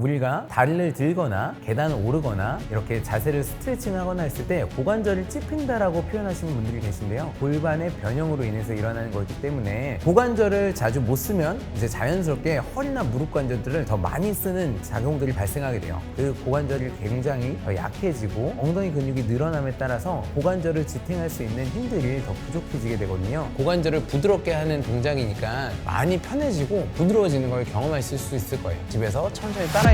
우리가 다리를 들거나 계단을 오르거나 이렇게 자세를 스트레칭 하거나 했을 때 고관절을 찝힌다라고 표현하시는 분들이 계신데요. 골반의 변형으로 인해서 일어나는 거기 때문에 고관절을 자주 못 쓰면 이제 자연스럽게 허리나 무릎 관절들을 더 많이 쓰는 작용들이 발생하게 돼요. 그 고관절이 굉장히 더 약해지고 엉덩이 근육이 늘어남에 따라서 고관절을 지탱할 수 있는 힘들이 더 부족해지게 되거든요. 고관절을 부드럽게 하는 동작이니까 많이 편해지고 부드러워지는 걸 경험하실 수 있을 거예요. 집에서 천천히 따라해보세요.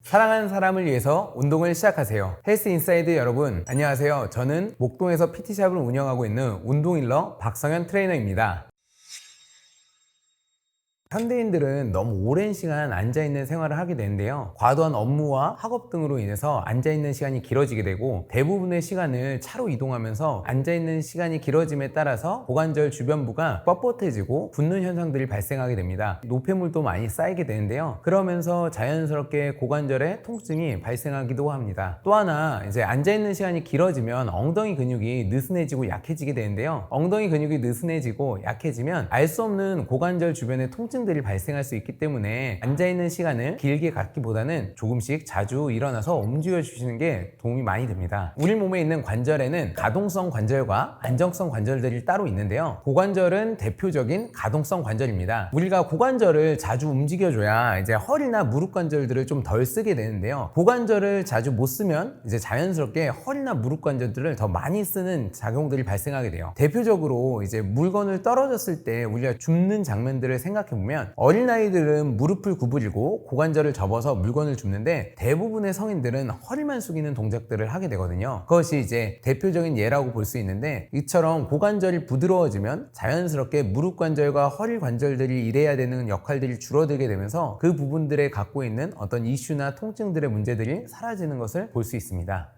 사랑하는 사람을 위해서 운동을 시작하세요. 헬스 인사이드 여러분, 안녕하세요. 저는 목동에서 PT샵을 운영하고 있는 운동일러 박성현 트레이너입니다. 현대인들은 너무 오랜 시간 앉아있는 생활을 하게 되는데요. 과도한 업무와 학업 등으로 인해서 앉아있는 시간이 길어지게 되고 대부분의 시간을 차로 이동하면서 앉아있는 시간이 길어짐에 따라서 고관절 주변부가 뻣뻣해지고 붓는 현상들이 발생하게 됩니다. 노폐물도 많이 쌓이게 되는데요. 그러면서 자연스럽게 고관절에 통증이 발생하기도 합니다. 또 하나 이제 앉아있는 시간이 길어지면 엉덩이 근육이 느슨해지고 약해지게 되는데요. 엉덩이 근육이 느슨해지고 약해지면 알 수 없는 고관절 주변의 통증 들이 발생할 수 있기 때문에 앉아있는 시간을 길게 갖기보다는 조금씩 자주 일어나서 움직여 주시는 게 도움이 많이 됩니다. 우리 몸에 있는 관절에는 가동성 관절과 안정성 관절들이 따로 있는데요. 고관절은 대표적인 가동성 관절입니다. 우리가 고관절을 자주 움직여줘야 이제 허리나 무릎 관절들을 좀 덜 쓰게 되는데요. 고관절을 자주 못 쓰면 이제 자연스럽게 허리나 무릎 관절들을 더 많이 쓰는 작용들이 발생하게 돼요. 대표적으로 이제 물건을 떨어졌을 때 우리가 줍는 장면들을 생각해보면 어린아이들은 무릎을 구부리고 고관절을 접어서 물건을 줍는데 대부분의 성인들은 허리만 숙이는 동작들을 하게 되거든요. 그것이 이제 대표적인 예라고 볼 수 있는데 이처럼 고관절이 부드러워지면 자연스럽게 무릎 관절과 허리 관절들이 일해야 되는 역할들이 줄어들게 되면서 그 부분들에 갖고 있는 어떤 이슈나 통증들의 문제들이 사라지는 것을 볼 수 있습니다.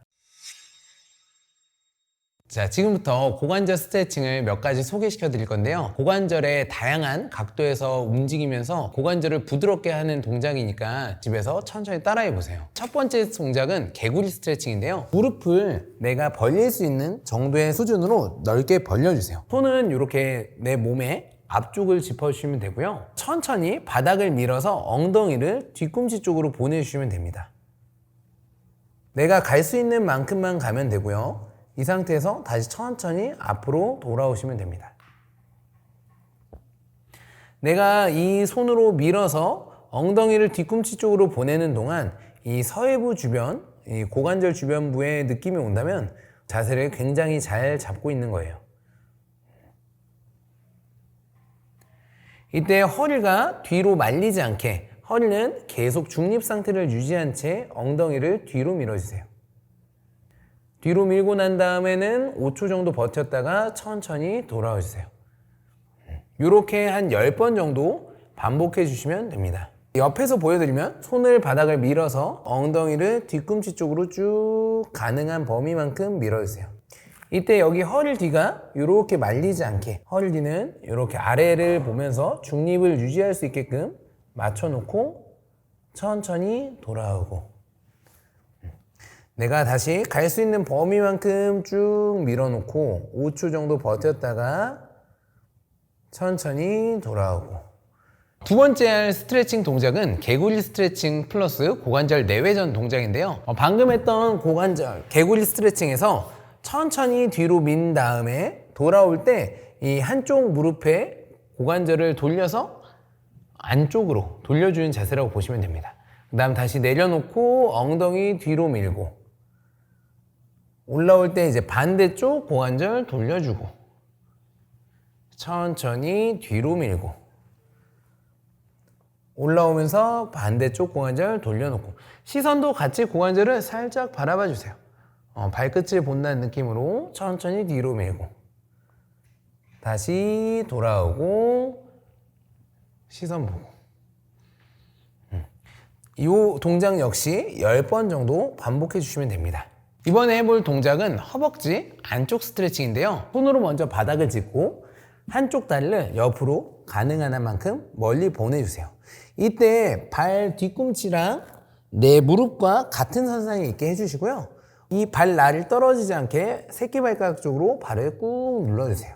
자, 지금부터 고관절 스트레칭을 몇 가지 소개시켜 드릴 건데요. 고관절의 다양한 각도에서 움직이면서 고관절을 부드럽게 하는 동작이니까 집에서 천천히 따라해 보세요. 첫 번째 동작은 개구리 스트레칭인데요. 무릎을 내가 벌릴 수 있는 정도의 수준으로 넓게 벌려주세요. 손은 이렇게 내 몸에 앞쪽을 짚어주시면 되고요. 천천히 바닥을 밀어서 엉덩이를 뒤꿈치 쪽으로 보내주시면 됩니다. 내가 갈 수 있는 만큼만 가면 되고요. 이 상태에서 다시 천천히 앞으로 돌아오시면 됩니다. 내가 이 손으로 밀어서 엉덩이를 뒤꿈치 쪽으로 보내는 동안 이 서해부 주변, 이 고관절 주변부에 느낌이 온다면 자세를 굉장히 잘 잡고 있는 거예요. 이때 허리가 뒤로 말리지 않게 허리는 계속 중립 상태를 유지한 채 엉덩이를 뒤로 밀어주세요. 뒤로 밀고 난 다음에는 5초 정도 버텼다가 천천히 돌아와 주세요. 이렇게 한 10번 정도 반복해 주시면 됩니다. 옆에서 보여드리면 손을 바닥을 밀어서 엉덩이를 뒤꿈치 쪽으로 쭉 가능한 범위만큼 밀어주세요. 이때 여기 허리 뒤가 이렇게 말리지 않게 허리 뒤는 이렇게 아래를 보면서 중립을 유지할 수 있게끔 맞춰놓고 천천히 돌아오고 내가 다시 갈 수 있는 범위만큼 쭉 밀어놓고 5초 정도 버텼다가 천천히 돌아오고 두 번째 할 스트레칭 동작은 개구리 스트레칭 플러스 고관절 내외전 동작인데요. 방금 했던 고관절 개구리 스트레칭에서 천천히 뒤로 민 다음에 돌아올 때 이 한쪽 무릎에 고관절을 돌려서 안쪽으로 돌려주는 자세라고 보시면 됩니다. 그 다음 다시 내려놓고 엉덩이 뒤로 밀고 올라올 때 이제 반대쪽 고관절 돌려주고 천천히 뒤로 밀고 올라오면서 반대쪽 고관절 돌려놓고 시선도 같이 고관절을 살짝 바라봐 주세요. 발끝을 본다는 느낌으로 천천히 뒤로 밀고 다시 돌아오고 시선 보고 이 동작 역시 10번 정도 반복해 주시면 됩니다. 이번에 해볼 동작은 허벅지 안쪽 스트레칭인데요. 손으로 먼저 바닥을 짚고 한쪽 다리를 옆으로 가능한 한 만큼 멀리 보내주세요. 이때 발 뒤꿈치랑 내 무릎과 같은 선상에 있게 해주시고요. 이 발 날이 떨어지지 않게 새끼발가락 쪽으로 발을 꾹 눌러주세요.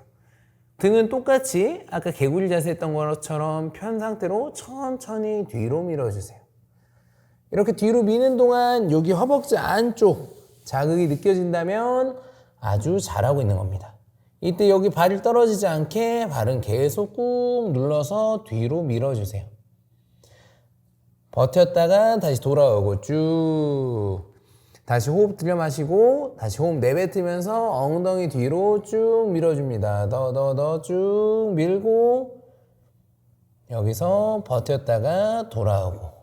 등은 똑같이 아까 개구리 자세 했던 것처럼 편 상태로 천천히 뒤로 밀어주세요. 이렇게 뒤로 미는 동안 여기 허벅지 안쪽 자극이 느껴진다면 아주 잘하고 있는 겁니다. 이때 여기 발이 떨어지지 않게 발은 계속 꾹 눌러서 뒤로 밀어주세요. 버텼다가 다시 돌아오고 쭉. 다시 호흡 들여 마시고 다시 호흡 내뱉으면서 엉덩이 뒤로 쭉 밀어줍니다. 더 쭉 밀고 여기서 버텼다가 돌아오고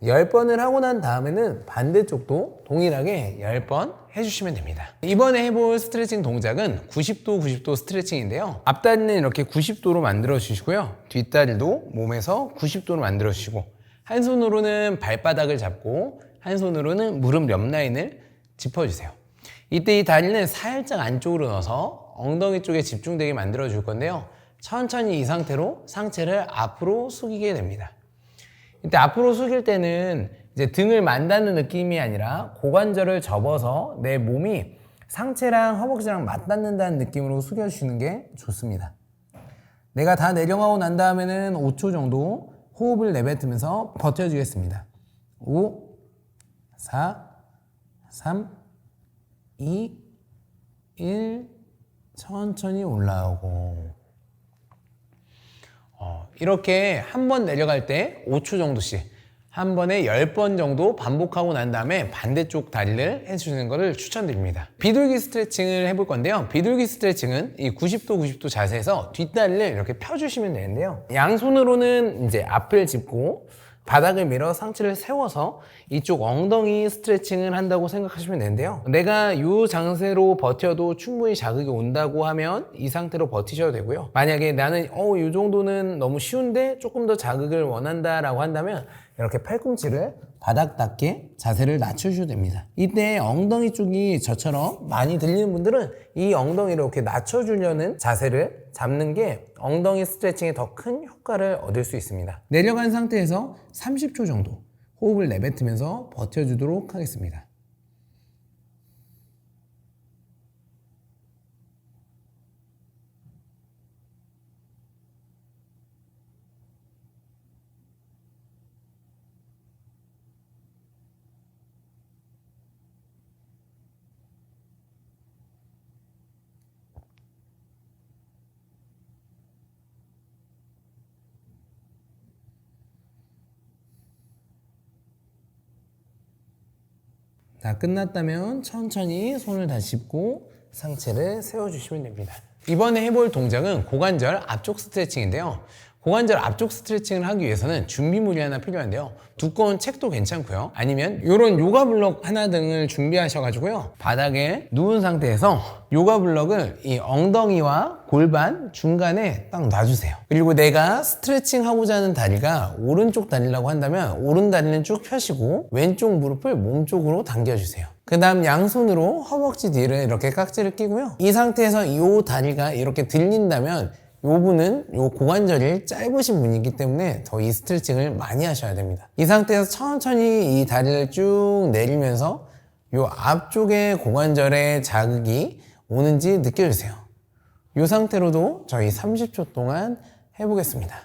10번을 하고 난 다음에는 반대쪽도 동일하게 10번 해주시면 됩니다. 이번에 해볼 스트레칭 동작은 90도 스트레칭인데요. 앞다리는 이렇게 90도로 만들어 주시고요. 뒷다리도 몸에서 90도로 만들어 주시고 한 손으로는 발바닥을 잡고 한 손으로는 무릎 옆 라인을 짚어주세요. 이때 이 다리는 살짝 안쪽으로 넣어서 엉덩이 쪽에 집중되게 만들어 줄 건데요. 천천히 이 상태로 상체를 앞으로 숙이게 됩니다. 이때 앞으로 숙일 때는 이제 등을 만다는 느낌이 아니라 고관절을 접어서 내 몸이 상체랑 허벅지랑 맞닿는다는 느낌으로 숙여주시는 게 좋습니다. 내가 다 내려가고 난 다음에는 5초 정도 호흡을 내뱉으면서 버텨주겠습니다. 5, 4, 3, 2, 1 천천히 올라오고 이렇게 한 번 내려갈 때 5초 정도씩 한 번에 10번 정도 반복하고 난 다음에 반대쪽 다리를 해주시는 것을 추천드립니다. 비둘기 스트레칭을 해볼 건데요. 비둘기 스트레칭은 이 90도 자세에서 뒷다리를 이렇게 펴주시면 되는데요. 양손으로는 이제 앞을 짚고 바닥을 밀어 상체를 세워서 이쪽 엉덩이 스트레칭을 한다고 생각하시면 되는데요. 내가 이 장세로 버텨도 충분히 자극이 온다고 하면 이 상태로 버티셔도 되고요. 만약에 나는 이 정도는 너무 쉬운데 조금 더 자극을 원한다 라고 한다면 이렇게 팔꿈치를 바닥 닿게 자세를 낮춰주셔도 됩니다. 이때 엉덩이 쪽이 저처럼 많이 들리는 분들은 이 엉덩이를 이렇게 낮춰주려는 자세를 잡는 게 엉덩이 스트레칭에 더 큰 효과를 얻을 수 있습니다. 내려간 상태에서 30초 정도 호흡을 내뱉으면서 버텨주도록 하겠습니다. 다 끝났다면 천천히 손을 다시 짚고 상체를 세워주시면 됩니다. 이번에 해볼 동작은 고관절 앞쪽 스트레칭인데요. 고관절 앞쪽 스트레칭을 하기 위해서는 준비물이 하나 필요한데요. 두꺼운 책도 괜찮고요. 아니면 이런 요가 블럭 하나 등을 준비하셔가지고요. 바닥에 누운 상태에서 요가 블럭을 이 엉덩이와 골반 중간에 딱 놔주세요. 그리고 내가 스트레칭 하고자 하는 다리가 오른쪽 다리라고 한다면 오른 다리는 쭉 펴시고 왼쪽 무릎을 몸쪽으로 당겨주세요. 그 다음 양손으로 허벅지 뒤를 이렇게 깍지를 끼고요. 이 상태에서 이 다리가 이렇게 들린다면 이 분은 이 고관절이 짧으신 분이기 때문에 더 이 스트레칭을 많이 하셔야 됩니다. 이 상태에서 천천히 이 다리를 쭉 내리면서 이 앞쪽에 고관절에 자극이 오는지 느껴주세요. 이 상태로도 저희 30초 동안 해보겠습니다.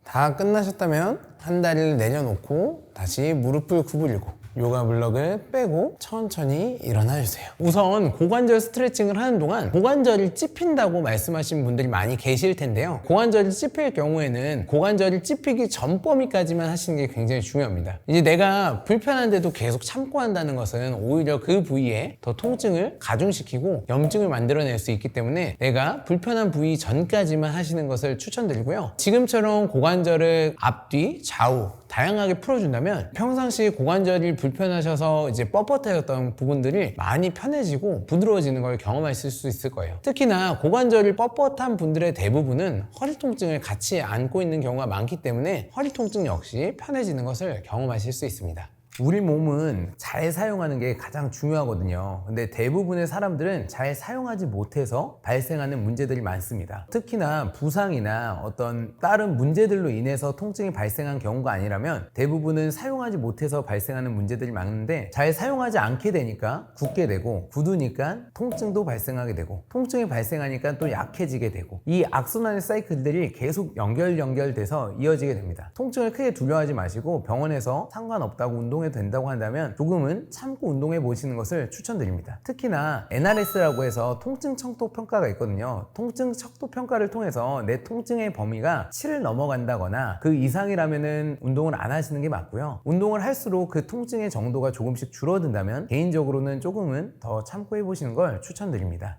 다 끝나셨다면 한 다리를 내려놓고 다시 무릎을 구부리고 요가 블럭을 빼고 천천히 일어나주세요. 우선 고관절 스트레칭을 하는 동안 고관절이 찝힌다고 말씀하신 분들이 많이 계실 텐데요. 고관절이 찝힐 경우에는 고관절이 찝히기 전 범위까지만 하시는 게 굉장히 중요합니다. 이제 내가 불편한데도 계속 참고 한다는 것은 오히려 그 부위에 더 통증을 가중시키고 염증을 만들어낼 수 있기 때문에 내가 불편한 부위 전까지만 하시는 것을 추천드리고요. 지금처럼 고관절을 앞뒤, 좌우 다양하게 풀어준다면 평상시 고관절이 불편하셔서 이제 뻣뻣해졌던 부분들이 많이 편해지고 부드러워지는 걸 경험하실 수 있을 거예요. 특히나 고관절이 뻣뻣한 분들의 대부분은 허리 통증을 같이 안고 있는 경우가 많기 때문에 허리 통증 역시 편해지는 것을 경험하실 수 있습니다. 우리 몸은 잘 사용하는 게 가장 중요하거든요. 근데 대부분의 사람들은 잘 사용하지 못해서 발생하는 문제들이 많습니다. 특히나 부상이나 어떤 다른 문제들로 인해서 통증이 발생한 경우가 아니라면 대부분은 사용하지 못해서 발생하는 문제들이 많은데, 잘 사용하지 않게 되니까 굳게 되고, 굳으니까 통증도 발생하게 되고, 통증이 발생하니까 또 약해지게 되고, 이 악순환의 사이클들이 계속 연결돼서 이어지게 됩니다. 통증을 크게 두려워하지 마시고 병원에서 상관없다고 운동해 된다고 한다면 조금은 참고 운동해 보시는 것을 추천드립니다. 특히나 NRS라고 해서 통증 척도 평가가 있거든요. 통증 척도 평가를 통해서 내 통증의 범위가 7을 넘어간다거나 그 이상이라면은 운동을 안 하시는 게 맞고요. 운동을 할수록 그 통증의 정도가 조금씩 줄어든다면 개인적으로는 조금은 더 참고 해보시는 걸 추천드립니다.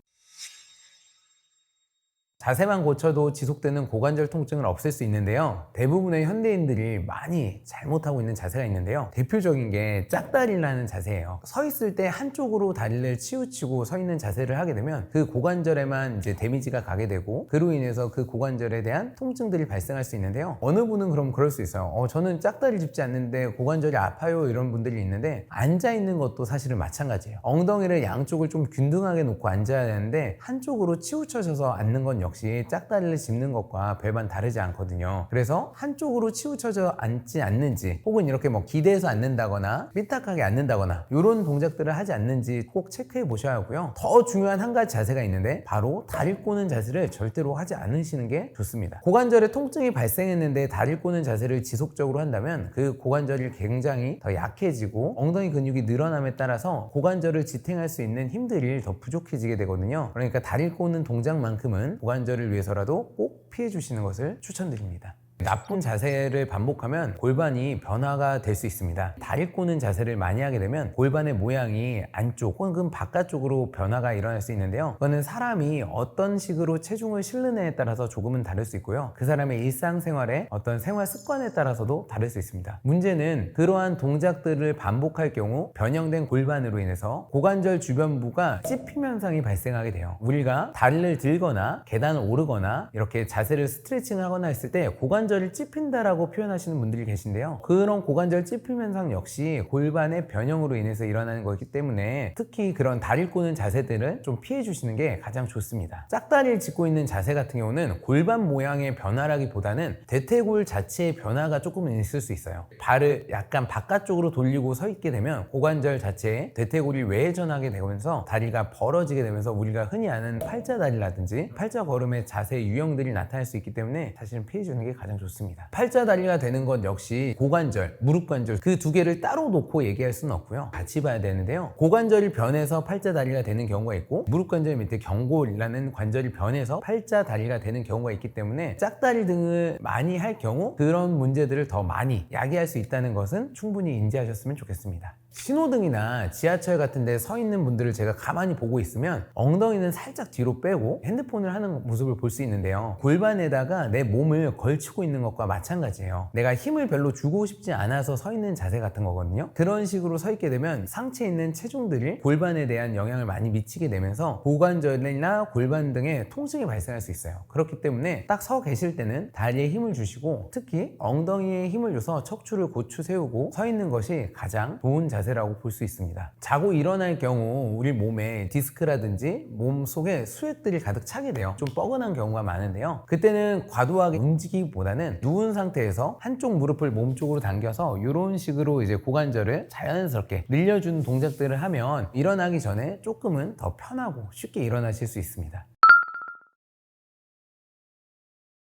자세만 고쳐도 지속되는 고관절 통증을 없앨 수 있는데요. 대부분의 현대인들이 많이 잘못하고 있는 자세가 있는데요. 대표적인 게 짝다리라는 자세예요. 서 있을 때 한쪽으로 다리를 치우치고 서 있는 자세를 하게 되면 그 고관절에만 이제 데미지가 가게 되고, 그로 인해서 그 고관절에 대한 통증들이 발생할 수 있는데요. 어느 분은 그럼 그럴 수 있어요. 저는 짝다리 짚지 않는데 고관절이 아파요, 이런 분들이 있는데, 앉아 있는 것도 사실은 마찬가지예요. 엉덩이를 양쪽을 좀 균등하게 놓고 앉아야 되는데 한쪽으로 치우쳐져서 앉는 건 역시 짝다리를 짚는 것과 별반 다르지 않거든요. 그래서 한쪽으로 치우쳐져 앉지 않는지, 혹은 이렇게 뭐 기대서 앉는다거나 삐딱하게 앉는다거나 이런 동작들을 하지 않는지 꼭 체크해 보셔야 하고요. 더 중요한 한 가지 자세가 있는데, 바로 다리 꼬는 자세를 절대로 하지 않으시는 게 좋습니다. 고관절에 통증이 발생했는데 다리 꼬는 자세를 지속적으로 한다면 그 고관절이 굉장히 더 약해지고 엉덩이 근육이 늘어남에 따라서 고관절을 지탱할 수 있는 힘들이 더 부족해지게 되거든요. 그러니까 다리 꼬는 동작만큼은 고관절을 위해서라도 꼭 피해 주시는 것을 추천드립니다. 나쁜 자세를 반복하면 골반이 변화가 될 수 있습니다. 다리 꼬는 자세를 많이 하게 되면 골반의 모양이 안쪽 혹은 바깥쪽으로 변화가 일어날 수 있는데요. 그거는 사람이 어떤 식으로 체중을 실느냐에 따라서 조금은 다를 수 있고요. 그 사람의 일상생활의 어떤 생활 습관에 따라서도 다를 수 있습니다. 문제는 그러한 동작들을 반복할 경우 변형된 골반으로 인해서 고관절 주변부가 찝힘 현상이 발생하게 돼요. 우리가 다리를 들거나 계단을 오르거나 이렇게 자세를 스트레칭 하거나 했을 때 고관절이 찝힌다라고 표현하시는 분들이 계신데요. 그런 고관절 찝힘 현상 역시 골반의 변형으로 인해서 일어나는 거기 때문에 특히 그런 다리 꼬는 자세들을 좀 피해 주시는 게 가장 좋습니다. 짝다리를 짚고 있는 자세 같은 경우는 골반 모양의 변화라기보다는 대퇴골 자체의 변화가 조금은 있을 수 있어요. 발을 약간 바깥쪽으로 돌리고 서 있게 되면 고관절 자체에 대퇴골이 외전하게 되면서 다리가 벌어지게 되면서 우리가 흔히 아는 팔자다리라든지 팔자걸음의 자세 유형들이 나타날 수 있기 때문에 사실은 피해 주는 게 가장 좋습니다. 팔자다리가 되는 것 역시 고관절, 무릎관절 그 두 개를 따로 놓고 얘기할 수는 없고요. 같이 봐야 되는데요. 고관절이 변해서 팔자다리가 되는 경우가 있고, 무릎관절 밑에 경골이라는 관절이 변해서 팔자다리가 되는 경우가 있기 때문에 짝다리 등을 많이 할 경우 그런 문제들을 더 많이 야기할 수 있다는 것은 충분히 인지하셨으면 좋겠습니다. 신호등이나 지하철 같은 데 서 있는 분들을 제가 가만히 보고 있으면 엉덩이는 살짝 뒤로 빼고 핸드폰을 하는 모습을 볼 수 있는데요. 골반에다가 내 몸을 걸치고 있는 것과 마찬가지예요. 내가 힘을 별로 주고 싶지 않아서 서 있는 자세 같은 거거든요. 그런 식으로 서 있게 되면 상체에 있는 체중들이 골반에 대한 영향을 많이 미치게 되면서 고관절이나 골반 등의 통증이 발생할 수 있어요. 그렇기 때문에 딱 서 계실 때는 다리에 힘을 주시고, 특히 엉덩이에 힘을 줘서 척추를 고추 세우고 서 있는 것이 가장 좋은 자세라고 볼 수 있습니다. 자고 일어날 경우 우리 몸에 디스크라든지 몸 속에 수액들이 가득 차게 돼요. 좀 뻐근한 경우가 많은데요. 그때는 과도하게 움직이기보다는 누운 상태에서 한쪽 무릎을 몸 쪽으로 당겨서 이런 식으로 이제 고관절을 자연스럽게 늘려주는 동작들을 하면 일어나기 전에 조금은 더 편하고 쉽게 일어나실 수 있습니다.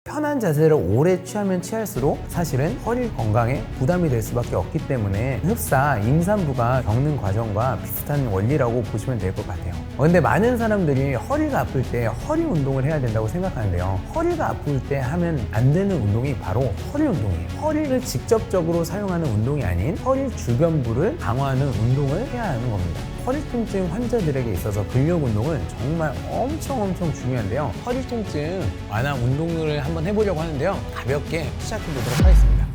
편한 자세를 오래 취하면 취할수록 사실은 허리 건강에 부담이 될 수밖에 없기 때문에 흡사, 임산부가 겪는 과정과 비슷한 원리라고 보시면 될 것 같아요. 근데 많은 사람들이 허리가 아플 때 허리 운동을 해야 된다고 생각하는데요. 허리가 아플 때 하면 안 되는 운동이 바로 허리 운동이에요. 허리를 직접적으로 사용하는 운동이 아닌 허리 주변부를 강화하는 운동을 해야 하는 겁니다. 허리 통증 환자들에게 있어서 근력 운동은 정말 엄청 중요한데요. 허리 통증 완화 운동을 한번 해보려고 하는데요. 가볍게 시작해 보도록 하겠습니다.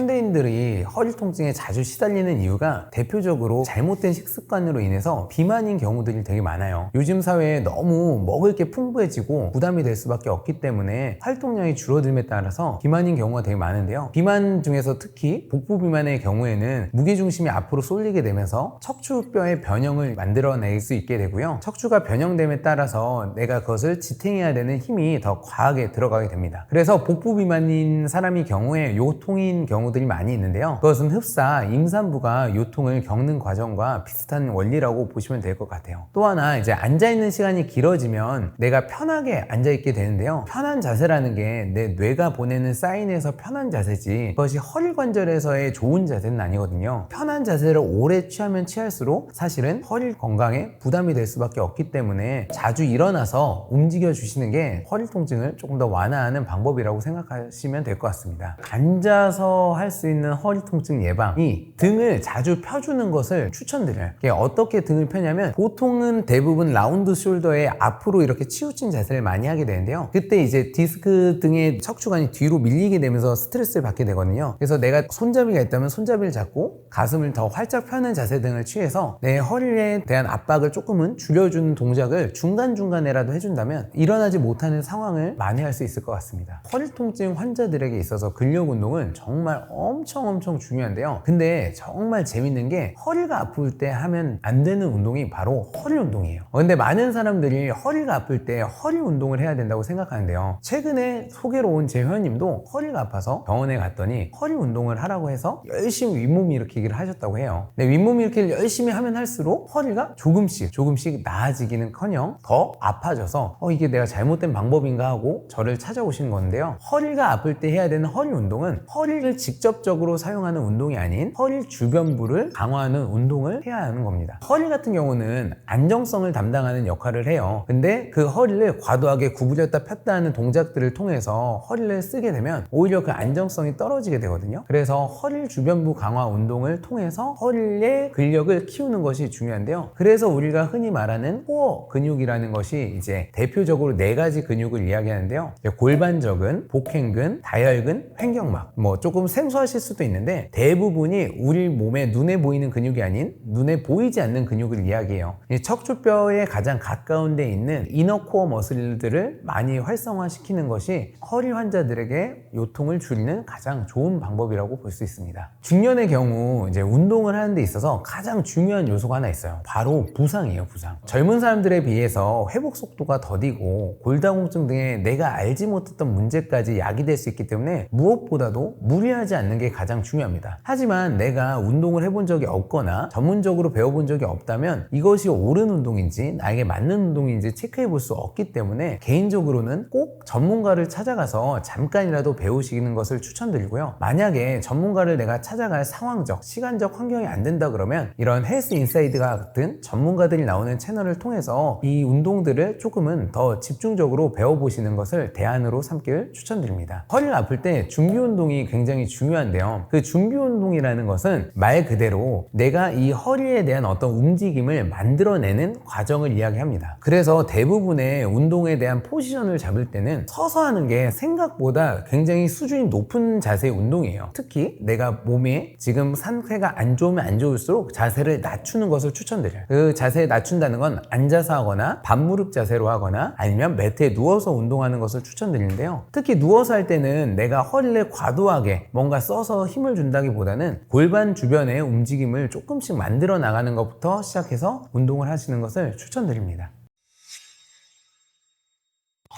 현대인들이 허리 통증에 자주 시달리는 이유가 대표적으로 잘못된 식습관으로 인해서 비만인 경우들이 되게 많아요. 요즘 사회에 너무 먹을 게 풍부해지고 부담이 될 수밖에 없기 때문에 활동량이 줄어듦에 따라서 비만인 경우가 되게 많은데요. 비만 중에서 특히 복부 비만의 경우에는 무게중심이 앞으로 쏠리게 되면서 척추뼈의 변형을 만들어낼 수 있게 되고요. 척추가 변형됨에 따라서 내가 그것을 지탱해야 되는 힘이 더 과하게 들어가게 됩니다. 그래서 복부 비만인 사람의 경우에 요통인 경우들이 많이 있는데요. 그것은 흡사, 임산부가 요통을 겪는 과정과 비슷한 원리라고 보시면 될 것 같아요. 또 하나 이제 앉아있는 시간이 길어지면 내가 편하게 앉아있게 되는데요. 편한 자세라는 게 내 뇌가 보내는 사인에서 편한 자세지 그것이 허리 관절에서의 좋은 자세는 아니거든요. 편한 자세를 오래 취하면 취할수록 사실은 허리 건강에 부담이 될 수밖에 없기 때문에 자주 일어나서 움직여 주시는 게 허리 통증을 조금 더 완화하는 방법이라고 생각하시면 될 것 같습니다. 앉아서 할 수 있는 허리 통증 예방이 등을 자주 펴주는 것을 추천드려요. 어떻게 등을 펴냐면 보통은 대부분 라운드 숄더에 앞으로 이렇게 치우친 자세를 많이 하게 되는데요. 그때 이제 디스크 등의 척추관이 뒤로 밀리게 되면서 스트레스를 받게 되거든요. 그래서 내가 손잡이가 있다면 손잡이를 잡고 가슴을 더 활짝 펴는 자세 등을 취해서 내 허리에 대한 압박을 조금은 줄여주는 동작을 중간중간에라도 해준다면 일어나지 못하는 상황을 만회할 수 있을 것 같습니다. 허리 통증 환자들에게 있어서 근력 운동은 정말 엄청 중요한데요. 근데 정말 재밌는 게 허리가 아플 때 하면 안 되는 운동이 바로 허리 운동이에요. 근데 많은 사람들이 허리가 아플 때 허리 운동을 해야 된다고 생각하는데요. 최근에 소개로 온 제 회원님도 허리가 아파서 병원에 갔더니 허리 운동을 하라고 해서 열심히 윗몸 일으키기를 하셨다고 해요. 근데 윗몸 일으키기를 열심히 하면 할수록 허리가 조금씩 나아지기는커녕 더 아파져서 이게 내가 잘못된 방법인가 하고 저를 찾아오신 건데요. 허리가 아플 때 해야 되는 허리 운동은 허리를 직접적으로 사용하는 운동이 아닌 허리 주변부를 강화하는 운동을 해야 하는 겁니다. 허리 같은 경우는 안정성을 담당하는 역할을 해요. 근데 그 허리를 과도하게 구부렸다 폈다 하는 동작들을 통해서 허리를 쓰게 되면 오히려 그 안정성이 떨어지게 되거든요. 그래서 허리 주변부 강화 운동을 통해서 허리의 근력을 키우는 것이 중요한데요. 그래서 우리가 흔히 말하는 코어 근육이라는 것이 이제 대표적으로 4가지 근육을 이야기하는데요. 골반저근, 복행근, 다혈근, 횡격막. 조금 생소하실 수도 있는데 대부분이 우리 몸에 눈에 보이는 근육이 아닌 눈에 보이지 않는 근육을 이야기해요. 이 척추뼈에 가장 가까운 데 있는 이너코어 머슬들을 많이 활성화시키는 것이 허리 환자들에게 요통을 줄이는 가장 좋은 방법이라고 볼 수 있습니다. 중년의 경우 이제 운동을 하는 데 있어서 가장 중요한 요소가 하나 있어요. 바로 부상이에요, 부상. 젊은 사람들에 비해서 회복 속도가 더디고 골다공증 등의 내가 알지 못했던 문제까지 야기될 수 있기 때문에 무엇보다도 무리하지 않는 게 가장 중요합니다. 하지만 내가 운동을 해본 적이 없거나 전문적으로 배워본 적이 없다면 이것이 옳은 운동인지 나에게 맞는 운동인지 체크해 볼 수 없기 때문에 개인적으로는 꼭 전문가를 찾아가서 잠깐이라도 배우시는 것을 추천드리고요. 만약에 전문가를 내가 찾아갈 상황적, 시간적 환경이 안 된다 그러면 이런 헬스 인사이드 같은 전문가들이 나오는 채널을 통해서 이 운동들을 조금은 더 집중적으로 배워보시는 것을 대안으로 삼길 추천드립니다. 허리를 아플 때 준비 운동이 굉장히 중요한데요. 그 준비 운동이라는 것은 말 그대로 내가 이 허리에 대한 어떤 움직임을 만들어내는 과정을 이야기합니다. 그래서 대부분의 운동에 대한 포지션을 잡을 때는 서서 하는 게 생각보다 굉장히 수준이 높은 자세의 운동이에요. 특히 내가 몸에 지금 상태가 안 좋으면 안 좋을수록 자세를 낮추는 것을 추천드려요. 그 자세를 낮춘다는 건 앉아서 하거나 반무릎 자세로 하거나 아니면 매트에 누워서 운동하는 것을 추천드리는데요. 특히 누워서 할 때는 내가 허리를 과도하게 뭔가 써서 힘을 준다기보다는 골반 주변의 움직임을 조금씩 만들어 나가는 것부터 시작해서 운동을 하시는 것을 추천드립니다.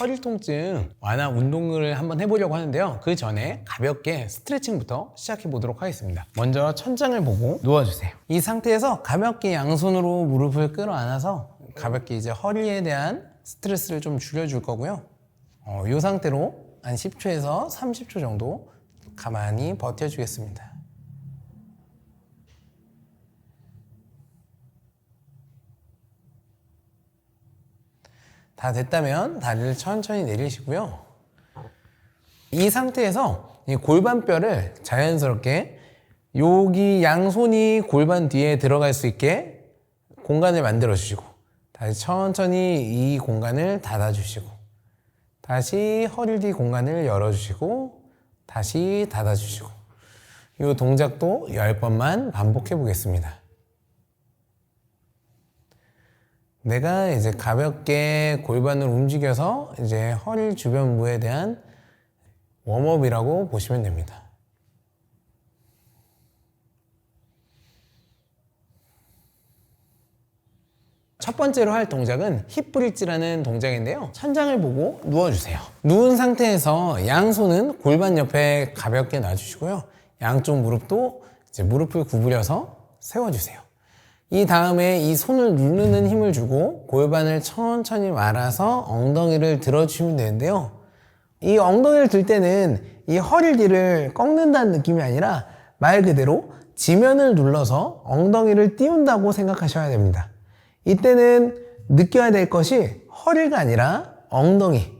허리 통증 완화 운동을 한번 해보려고 하는데요. 그 전에 가볍게 스트레칭부터 시작해 보도록 하겠습니다. 먼저 천장을 보고 누워주세요. 이 상태에서 가볍게 양손으로 무릎을 끌어안아서 가볍게 이제 허리에 대한 스트레스를 좀 줄여줄 거고요. 이 상태로 한 10초에서 30초 정도 가만히 버텨주겠습니다. 다 됐다면 다리를 천천히 내리시고요. 이 상태에서 이 골반뼈를 자연스럽게 여기 양손이 골반 뒤에 들어갈 수 있게 공간을 만들어 주시고 다시 천천히 이 공간을 닫아 주시고 다시 허리 뒤 공간을 열어 주시고 다시 닫아 주시고 이 동작도 10번만 반복해 보겠습니다. 내가 이제 가볍게 골반을 움직여서 이제 허리 주변부에 대한 웜업이라고 보시면 됩니다. 첫 번째로 할 동작은 힙브릿지라는 동작인데요. 천장을 보고 누워주세요. 누운 상태에서 양손은 골반 옆에 가볍게 놔주시고요. 양쪽 무릎도 이제 무릎을 구부려서 세워주세요. 이 다음에 이 손을 누르는 힘을 주고 골반을 천천히 말아서 엉덩이를 들어주시면 되는데요. 이 엉덩이를 들 때는 이 허리 뒤를 꺾는다는 느낌이 아니라 말 그대로 지면을 눌러서 엉덩이를 띄운다고 생각하셔야 됩니다. 이때는 느껴야 될 것이 허리가 아니라 엉덩이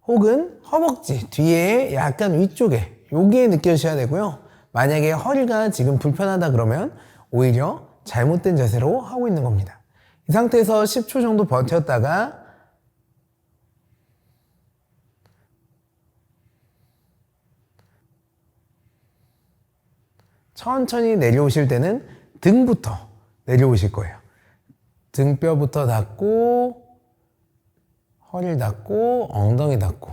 혹은 허벅지 뒤에 약간 위쪽에 여기에 느껴주셔야 되고요. 만약에 허리가 지금 불편하다 그러면 오히려 잘못된 자세로 하고 있는 겁니다. 이 상태에서 10초 정도 버텼다가 천천히 내려오실 때는 등부터 내려오실 거예요. 등뼈부터 닫고 허리를 닫고 엉덩이 닫고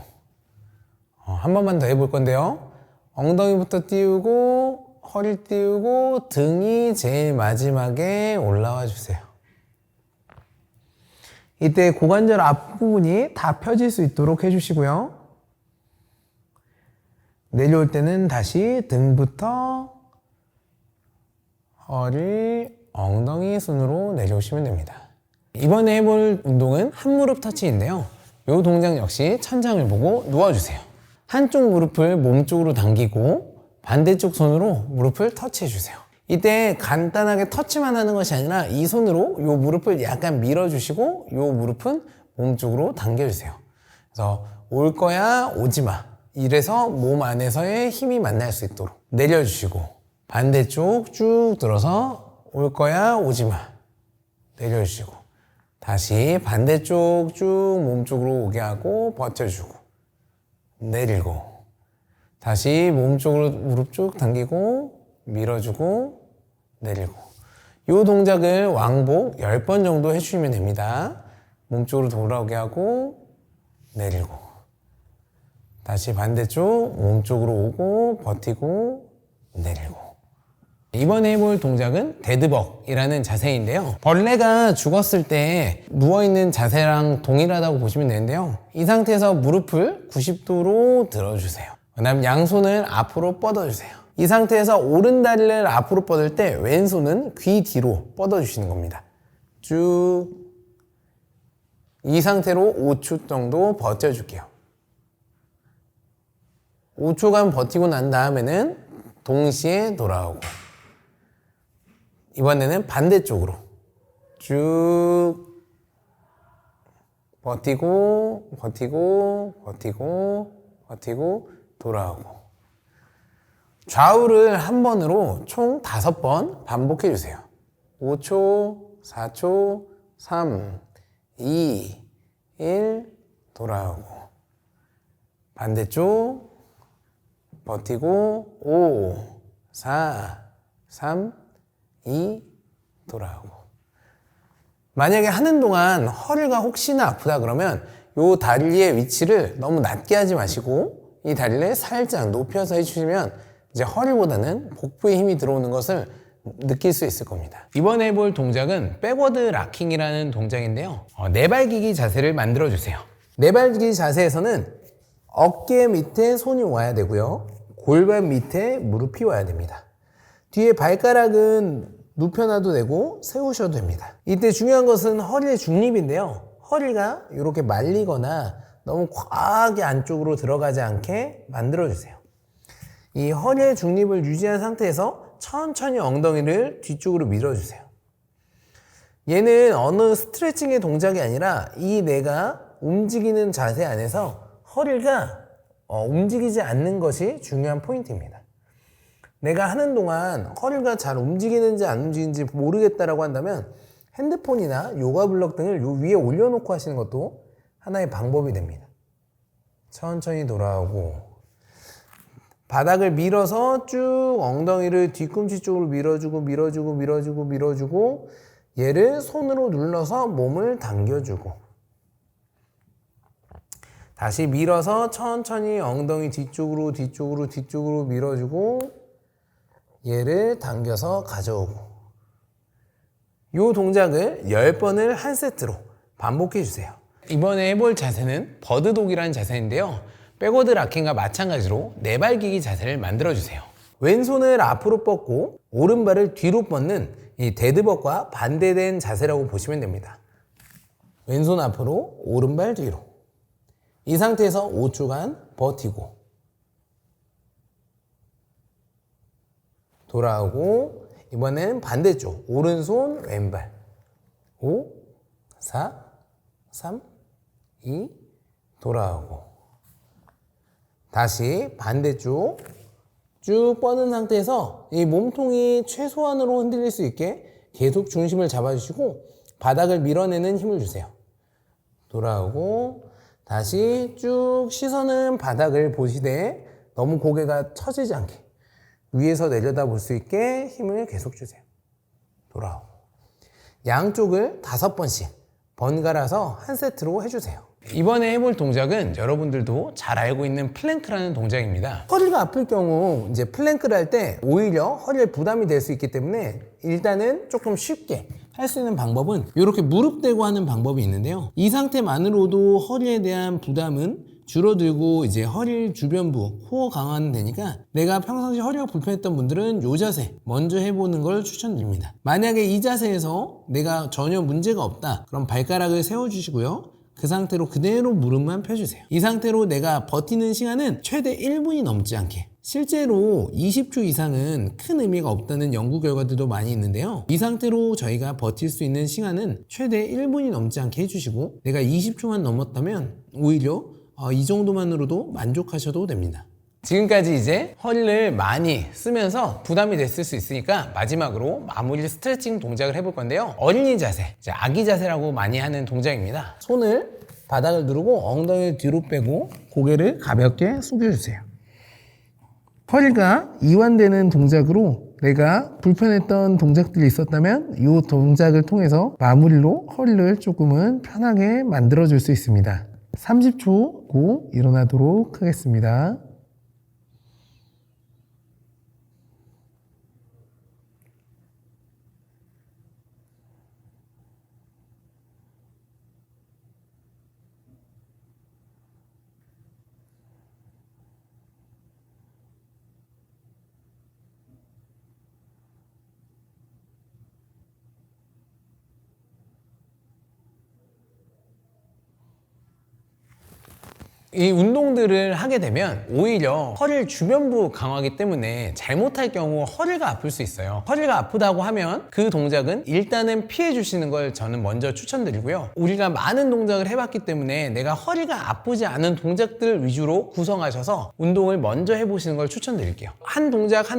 한 번만 더 해볼 건데요. 엉덩이부터 띄우고 허리 띄우고 등이 제일 마지막에 올라와 주세요. 이때 고관절 앞부분이 다 펴질 수 있도록 해주시고요. 내려올 때는 다시 등부터 허리, 엉덩이 순으로 내려오시면 됩니다. 이번에 해볼 운동은 한 무릎 터치인데요. 이 동작 역시 천장을 보고 누워주세요. 한쪽 무릎을 몸쪽으로 당기고 반대쪽 손으로 무릎을 터치해주세요. 이때 간단하게 터치만 하는 것이 아니라 이 손으로 이 무릎을 약간 밀어주시고 이 무릎은 몸쪽으로 당겨주세요. 그래서 올 거야 오지 마. 이래서 몸 안에서의 힘이 만날 수 있도록 내려주시고 반대쪽 쭉 들어서 올 거야 오지 마. 내려주시고 다시 반대쪽 쭉 몸쪽으로 오게 하고 버텨주고 내리고 다시 몸쪽으로 무릎 쭉 당기고 밀어주고 내리고 이 동작을 왕복 10번 정도 해주시면 됩니다. 몸쪽으로 돌아오게 하고 내리고 다시 반대쪽 몸쪽으로 오고 버티고 내리고 이번에 해볼 동작은 데드벅이라는 자세인데요. 벌레가 죽었을 때 누워있는 자세랑 동일하다고 보시면 되는데요. 이 상태에서 무릎을 90도로 들어주세요. 그 다음 양손을 앞으로 뻗어주세요. 이 상태에서 오른 다리를 앞으로 뻗을 때 왼손은 귀 뒤로 뻗어주시는 겁니다. 쭉 이 상태로 5초 정도 버텨줄게요. 5초간 버티고 난 다음에는 동시에 돌아오고 이번에는 반대쪽으로 쭉 버티고 버티고 버티고 버티고 돌아오고 좌우를 한 번으로 총 5번 반복해 주세요. 5초, 4초, 3, 2, 1 돌아오고 반대쪽 버티고 5, 4, 3, 2 돌아오고 만약에 하는 동안 허리가 혹시나 아프다 그러면 이 다리의 위치를 너무 낮게 하지 마시고 이 다리를 살짝 높여서 해주시면 이제 허리보다는 복부에 힘이 들어오는 것을 느낄 수 있을 겁니다. 이번에 해볼 동작은 백워드 락킹이라는 동작인데요. 네발기기 자세를 만들어 주세요. 네발기기 자세에서는 어깨 밑에 손이 와야 되고요. 골반 밑에 무릎이 와야 됩니다. 뒤에 발가락은 눕혀놔도 되고 세우셔도 됩니다. 이때 중요한 것은 허리의 중립인데요. 허리가 이렇게 말리거나 너무 과하게 안쪽으로 들어가지 않게 만들어주세요. 이 허리의 중립을 유지한 상태에서 천천히 엉덩이를 뒤쪽으로 밀어주세요. 얘는 어느 스트레칭의 동작이 아니라 이 내가 움직이는 자세 안에서 허리가 움직이지 않는 것이 중요한 포인트입니다. 내가 하는 동안 허리가 잘 움직이는지 안 움직이는지 모르겠다라고 한다면 핸드폰이나 요가 블록 등을 요 위에 올려놓고 하시는 것도 하나의 방법이 됩니다. 천천히 돌아오고 바닥을 밀어서 쭉 엉덩이를 뒤꿈치 쪽으로 밀어주고 얘를 손으로 눌러서 몸을 당겨주고 다시 밀어서 천천히 엉덩이 뒤쪽으로 밀어주고 얘를 당겨서 가져오고 이 동작을 10번을 한 세트로 반복해 주세요. 이번에 해볼 자세는 버드독이라는 자세인데요. 백워드 락킹과 마찬가지로 네발기기 자세를 만들어 주세요. 왼손을 앞으로 뻗고 오른발을 뒤로 뻗는 이 데드벅과 반대된 자세라고 보시면 됩니다. 왼손 앞으로 오른발 뒤로 이 상태에서 5초간 버티고 돌아오고 이번엔 반대쪽 오른손 왼발 5 4 3 2 돌아오고 다시 반대쪽 쭉 뻗은 상태에서 이 몸통이 최소한으로 흔들릴 수 있게 계속 중심을 잡아주시고 바닥을 밀어내는 힘을 주세요. 돌아오고 다시 쭉 시선은 바닥을 보시되 너무 고개가 처지지 않게 위에서 내려다 볼 수 있게 힘을 계속 주세요. 돌아오고 양쪽을 5번씩 번갈아서 한 세트로 해주세요. 이번에 해볼 동작은 여러분들도 잘 알고 있는 플랭크라는 동작입니다. 허리가 아플 경우 이제 플랭크를 할 때 오히려 허리에 부담이 될 수 있기 때문에 일단은 조금 쉽게 할 수 있는 방법은 이렇게 무릎 대고 하는 방법이 있는데요. 이 상태만으로도 허리에 대한 부담은 줄어들고 이제 허리 주변부 코어 강화는 되니까 내가 평상시 허리가 불편했던 분들은 이 자세 먼저 해보는 걸 추천드립니다. 만약에 이 자세에서 내가 전혀 문제가 없다 그럼 발가락을 세워주시고요. 그 상태로 그대로 무릎만 펴주세요. 이 상태로 내가 버티는 시간은 최대 1분이 넘지 않게 실제로 20초 이상은 큰 의미가 없다는 연구 결과들도 많이 있는데요. 이 상태로 저희가 버틸 수 있는 시간은 최대 1분이 넘지 않게 해주시고 내가 20초만 넘었다면 오히려 이 정도만으로도 만족하셔도 됩니다. 지금까지 이제 허리를 많이 쓰면서 부담이 됐을 수 있으니까 마지막으로 마무리 스트레칭 동작을 해볼 건데요. 어린이 자세, 이제 아기 자세라고 많이 하는 동작입니다. 손을 바닥을 누르고 엉덩이를 뒤로 빼고 고개를 가볍게 숙여주세요. 허리가 이완되는 동작으로 내가 불편했던 동작들이 있었다면 이 동작을 통해서 마무리로 허리를 조금은 편하게 만들어줄 수 있습니다. 30초 고 일어나도록 하겠습니다. 이 운동들을 하게 되면 오히려 허리 주변부 강화하기 때문에 잘못할 경우 허리가 아플 수 있어요. 허리가 아프다고 하면 그 동작은 일단은 피해 주시는 걸 저는 먼저 추천드리고요. 우리가 많은 동작을 해봤기 때문에 내가 허리가 아프지 않은 동작들 위주로 구성하셔서 운동을 먼저 해보시는 걸 추천드릴게요. 한 동작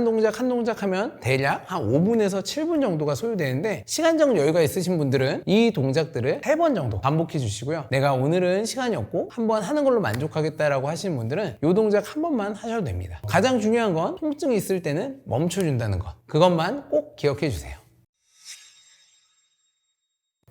하면 대략 한 5분에서 7분 정도가 소요되는데 시간적 여유가 있으신 분들은 이 동작들을 3번 정도 반복해 주시고요. 내가 오늘은 시간이 없고 한번 하는 걸로 만족하겠다라고 하시는 분들은 이 동작 한 번만 하셔도 됩니다. 가장 중요한 건 통증이 있을 때는 멈춰준다는 것. 그것만 꼭 기억해 주세요.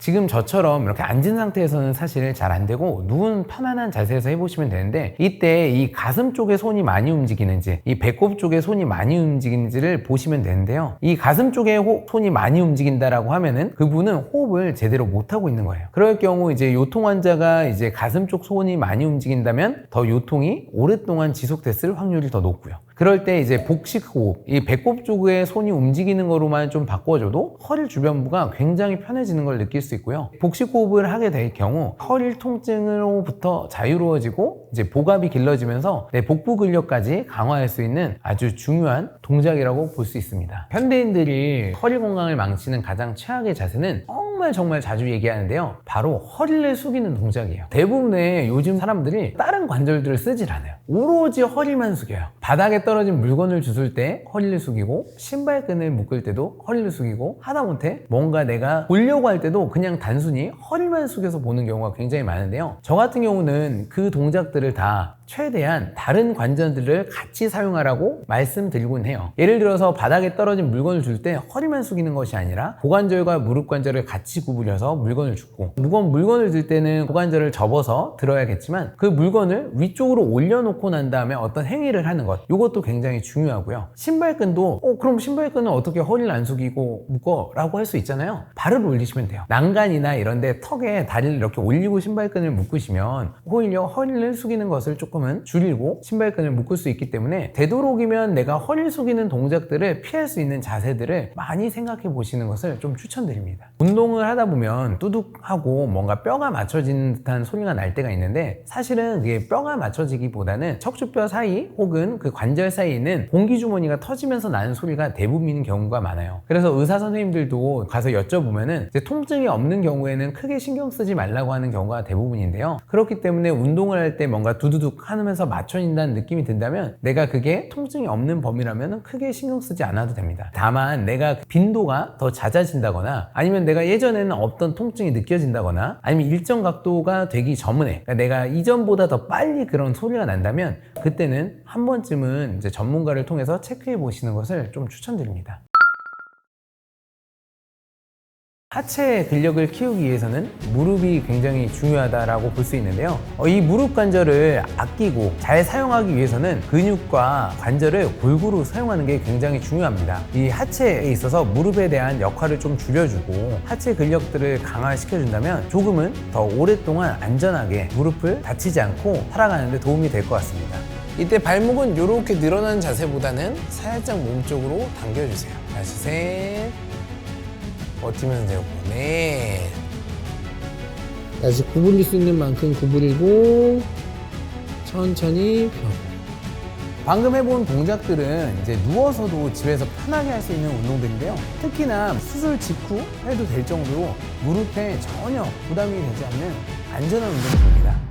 지금 저처럼 이렇게 앉은 상태에서는 사실 잘 안 되고 누운 편안한 자세에서 해보시면 되는데 이때 이 가슴 쪽에 손이 많이 움직이는지 이 배꼽 쪽에 손이 많이 움직이는지를 보시면 되는데요. 이 가슴 쪽에 손이 많이 움직인다라고 하면은 그분은 호흡을 제대로 못하고 있는 거예요. 그럴 경우 이제 요통 환자가 이제 가슴 쪽 손이 많이 움직인다면 더 요통이 오랫동안 지속됐을 확률이 더 높고요. 그럴 때 이제 복식 호흡, 이 배꼽 쪽에 손이 움직이는 거로만 좀 바꿔줘도 허리 주변부가 굉장히 편해지는 걸 느낄 수 있고요. 복식 호흡을 하게 될 경우 허리 통증으로부터 자유로워지고 이제 복압이 길러지면서 내 복부 근력까지 강화할 수 있는 아주 중요한 동작이라고 볼 수 있습니다. 현대인들이 허리 건강을 망치는 가장 최악의 자세는 정말 자주 얘기하는데요. 바로 허리를 숙이는 동작이에요. 대부분의 요즘 사람들이 다른 관절들을 쓰질 않아요. 오로지 허리만 숙여요. 바닥에 떨어진 물건을 주술 때 허리를 숙이고 신발끈을 묶을 때도 허리를 숙이고 하다못해 뭔가 내가 보려고 할 때도 그냥 단순히 허리만 숙여서 보는 경우가 굉장히 많은데요. 저 같은 경우는 그 동작들을 다 최대한 다른 관절들을 같이 사용하라고 말씀드리곤 해요. 예를 들어서 바닥에 떨어진 물건을 줄 때 허리만 숙이는 것이 아니라 고관절과 무릎 관절을 같이 구부려서 물건을 줍고, 무거운 물건을 들 때는 고관절을 접어서 들어야겠지만 그 물건을 위쪽으로 올려놓고 난 다음에 어떤 행위를 하는 것, 이것도 굉장히 중요하고요. 신발끈도 그럼 신발끈은 어떻게 허리를 안 숙이고 묶어? 라고 할 수 있잖아요. 발을 올리시면 돼요. 난간이나 이런 데 턱에 다리를 이렇게 올리고 신발끈을 묶으시면 오히려 허리를 숙이는 것을 조금은 줄이고 신발끈을 묶을 수 있기 때문에, 되도록이면 내가 허리를 숙이는 동작들을 피할 수 있는 자세들을 많이 생각해 보시는 것을 좀 추천드립니다. 운동을 하다 보면 뚜둑하고 뭔가 뼈가 맞춰지는 듯한 소리가 날 때가 있는데, 사실은 그게 뼈가 맞춰지기보다는 척추뼈 사이 혹은 그 관절 사이에 있는 공기주머니가 터지면서 나는 소리가 대부분인 경우가 많아요. 그래서 의사 선생님들도 가서 여쭤보면은 이제 통증이 없는 경우에는 크게 신경 쓰지 말라고 하는 경우가 대부분인데요. 그렇기 때문에 운동을 할 때 뭔가 두두둑 하면서 맞춰진다는 느낌이 든다면 내가 그게 통증이 없는 범위라면 크게 신경 쓰지 않아도 됩니다. 다만 내가 빈도가 더 잦아진다거나, 아니면 내가 예전에는 없던 통증이 느껴진다거나, 아니면 일정 각도가 되기 전에, 그러니까 내가 이전보다 더 빨리 그런 소리가 난다면 그때는 한 번쯤은 이제 전문가를 통해서 체크해 보시는 것을 좀 추천드립니다. 하체 근력을 키우기 위해서는 무릎이 굉장히 중요하다고 볼 수 있는데요. 이 무릎 관절을 아끼고 잘 사용하기 위해서는 근육과 관절을 골고루 사용하는 게 굉장히 중요합니다. 이 하체에 있어서 무릎에 대한 역할을 좀 줄여주고 하체 근력들을 강화시켜준다면 조금은 더 오랫동안 안전하게 무릎을 다치지 않고 살아가는 데 도움이 될 것 같습니다. 이때 발목은 이렇게 늘어난 자세보다는 살짝 몸쪽으로 당겨주세요. 다시 셋. 버티면서 되고, 네. 다시 구부릴 수 있는 만큼 구부리고 천천히 펴. 방금 해본 동작들은 이제 누워서도 집에서 편하게 할 수 있는 운동들인데요. 특히나 수술 직후 해도 될 정도로 무릎에 전혀 부담이 되지 않는 안전한 운동들입니다.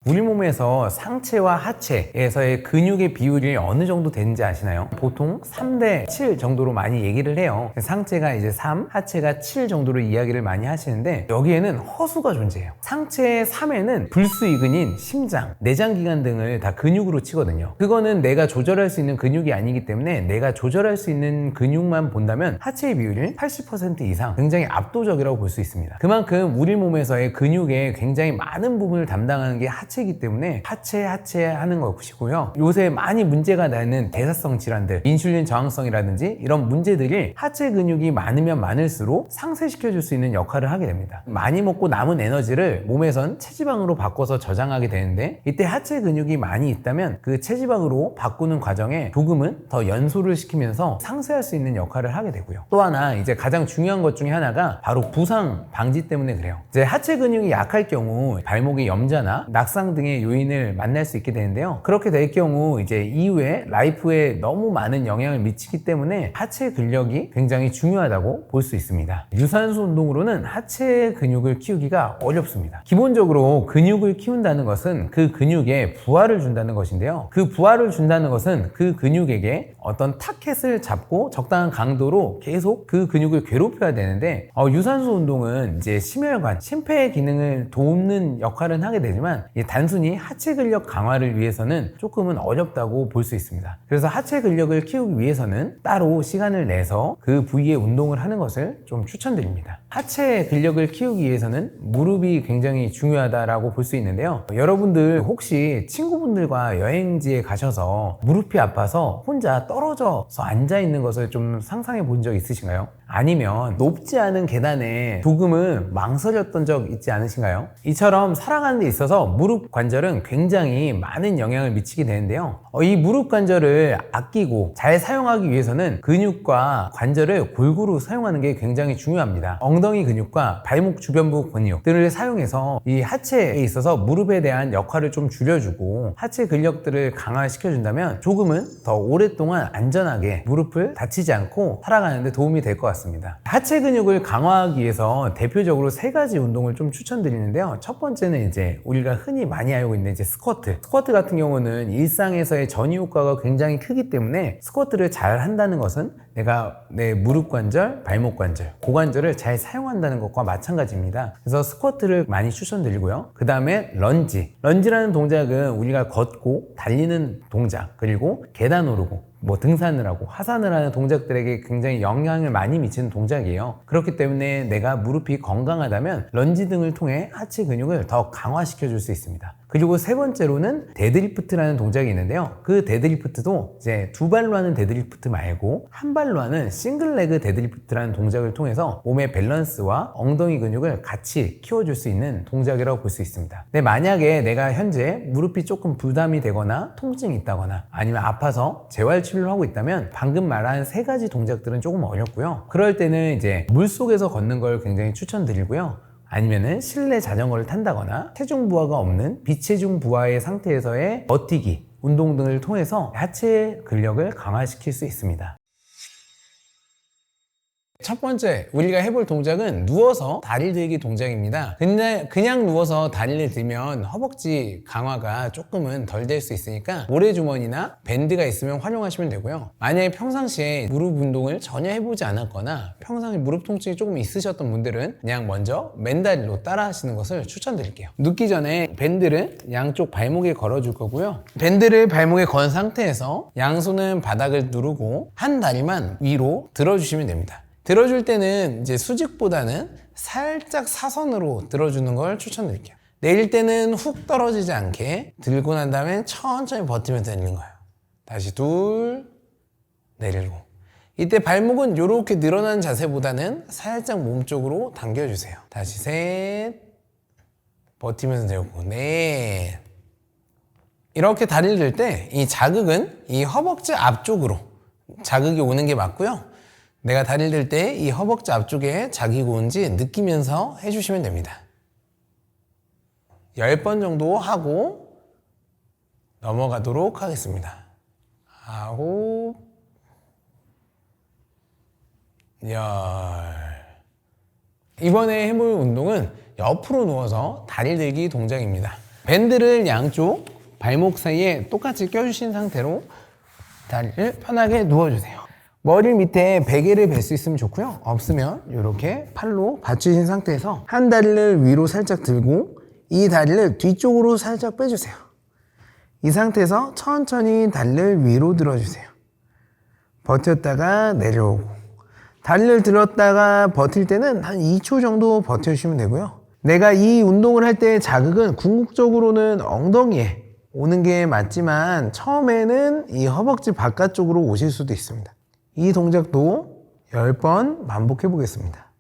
우리 몸에서 상체와 하체에서의 근육의 비율이 어느 정도 되는지 아시나요? 보통 3대7 정도로 많이 얘기를 해요. 상체가 이제 3, 하체가 7 정도로 이야기를 많이 하시는데, 여기에는 허수가 존재해요. 상체의 3에는 불수이근인 심장, 내장기관 등을 다 근육으로 치거든요. 그거는 내가 조절할 수 있는 근육이 아니기 때문에 내가 조절할 수 있는 근육만 본다면 하체의 비율이 80% 이상 굉장히 압도적이라고 볼 수 있습니다. 그만큼 우리 몸에서의 근육의 굉장히 많은 부분을 담당하는 게 하체이기 때문에 하체 하는 것이고요. 요새 많이 문제가 나는 대사성 질환들, 인슐린 저항성이라든지 이런 문제들이 하체 근육이 많으면 많을수록 상쇄시켜줄 수 있는 역할을 하게 됩니다. 많이 먹고 남은 에너지를 몸에선 체지방으로 바꿔서 저장하게 되는데, 이때 하체 근육이 많이 있다면 그 체지방으로 바꾸는 과정에 조금은 더 연소를 시키면서 상쇄할 수 있는 역할을 하게 되고요. 또 하나 이제 가장 중요한 것 중에 하나가 바로 부상 방지 때문에 그래요. 이제 하체 근육이 약할 경우 발목의 염자나 낙상 등의 요인을 만날 수 있게 되는데요. 그렇게 될 경우 이제 이후에 라이프에 너무 많은 영향을 미치기 때문에 하체 근력이 굉장히 중요하다고 볼 수 있습니다. 유산소 운동으로는 하체 근육을 키우기가 어렵습니다. 기본적으로 근육을 키운다는 것은 그 근육에 부하를 준다는 것인데요. 그 부하를 준다는 것은 그 근육에게 어떤 타켓을 잡고 적당한 강도로 계속 그 근육을 괴롭혀야 되는데, 유산소 운동은 이제 심혈관, 심폐의 기능을 돕는 역할은 하게 되지만 단순히 하체 근력 강화를 위해서는 조금은 어렵다고 볼 수 있습니다. 그래서 하체 근력을 키우기 위해서는 따로 시간을 내서 그 부위의 운동을 하는 것을 좀 추천드립니다. 하체 근력을 키우기 위해서는 무릎이 굉장히 중요하다고 볼 수 있는데요. 여러분들 혹시 친구분들과 여행지에 가셔서 무릎이 아파서 혼자 떨어져서 앉아 있는 것을 좀 상상해 본 적 있으신가요? 아니면 높지 않은 계단에 조금은 망설였던 적 있지 않으신가요? 이처럼 살아가는 데 있어서 무릎 관절은 굉장히 많은 영향을 미치게 되는데요. 이 무릎 관절을 아끼고 잘 사용하기 위해서는 근육과 관절을 골고루 사용하는 게 굉장히 중요합니다. 엉덩이 근육과 발목 주변부 근육들을 사용해서 이 하체에 있어서 무릎에 대한 역할을 좀 줄여주고 하체 근력들을 강화시켜준다면 조금은 더 오랫동안 안전하게 무릎을 다치지 않고 살아가는 데 도움이 될 것 같습니다. 같습니다. 하체 근육을 강화하기 위해서 대표적으로 3가지 운동을 좀 추천드리는데요. 첫 번째는 이제 우리가 흔히 많이 알고 있는 이제 스쿼트 같은 경우는 일상에서의 전이 효과가 굉장히 크기 때문에 스쿼트를 잘 한다는 것은 내가 내 무릎 관절, 발목 관절, 고관절을 잘 사용한다는 것과 마찬가지입니다. 그래서 스쿼트를 많이 추천드리고요. 그 다음에 런지라는 동작은 우리가 걷고 달리는 동작, 그리고 계단 오르고 등산을 하고 하산을 하는 동작들에게 굉장히 영향을 많이 미치는 동작이에요. 그렇기 때문에 내가 무릎이 건강하다면 런지 등을 통해 하체 근육을 더 강화시켜 줄 수 있습니다. 그리고 3번째로는 데드리프트라는 동작이 있는데요. 그 데드리프트도 이제 2발로 하는 데드리프트 말고 1발로 하는 싱글레그 데드리프트라는 동작을 통해서 몸의 밸런스와 엉덩이 근육을 같이 키워줄 수 있는 동작이라고 볼 수 있습니다. 근데 만약에 내가 현재 무릎이 조금 부담이 되거나 통증이 있다거나 아니면 아파서 재활치료를 하고 있다면 방금 말한 3가지 동작들은 조금 어렵고요. 그럴 때는 이제 물속에서 걷는 걸 굉장히 추천드리고요. 아니면은 실내 자전거를 탄다거나 체중 부하가 없는 비체중 부하의 상태에서의 버티기, 운동 등을 통해서 하체 근력을 강화시킬 수 있습니다. 첫 번째 우리가 해볼 동작은 누워서 다리 들기 동작입니다. 근데 그냥 누워서 다리를 들면 허벅지 강화가 조금은 덜 될 수 있으니까 모래주머니나 밴드가 있으면 활용하시면 되고요. 만약에 평상시에 무릎 운동을 전혀 해보지 않았거나 평상시 무릎 통증이 조금 있으셨던 분들은 그냥 먼저 맨다리로 따라 하시는 것을 추천드릴게요. 눕기 전에 밴드를 양쪽 발목에 걸어줄 거고요. 밴드를 발목에 건 상태에서 양손은 바닥을 누르고 한 다리만 위로 들어주시면 됩니다. 들어줄 때는 이제 수직보다는 살짝 사선으로 들어주는 걸 추천드릴게요. 내릴 때는 훅 떨어지지 않게 들고 난 다음에 천천히 버티면서 내리는 거예요. 다시 둘, 내리고. 이때 발목은 이렇게 늘어난 자세보다는 살짝 몸쪽으로 당겨주세요. 다시 셋, 버티면서 내리고, 넷. 이렇게 다리를 들 때 이 자극은 이 허벅지 앞쪽으로 자극이 오는 게 맞고요. 내가 다리를 들 때 이 허벅지 앞쪽에 자극이 오는지 느끼면서 해주시면 됩니다. 10번 정도 하고 넘어가도록 하겠습니다. 9, 10. 이번에 해볼 운동은 옆으로 누워서 다리 들기 동작입니다. 밴드를 양쪽 발목 사이에 똑같이 껴주신 상태로 다리를 편하게 누워주세요. 머리 밑에 베개를 벨 수 있으면 좋고요. 없으면 이렇게 팔로 받치신 상태에서 한 다리를 위로 살짝 들고 이 다리를 뒤쪽으로 살짝 빼주세요. 이 상태에서 천천히 다리를 위로 들어주세요. 버텼다가 내려오고 다리를 들었다가 버틸 때는 한 2초 정도 버텨주시면 되고요. 내가 이 운동을 할 때 자극은 궁극적으로는 엉덩이에 오는 게 맞지만 처음에는 이 허벅지 바깥쪽으로 오실 수도 있습니다. 이 동작도 10번 반복해 보겠습니다.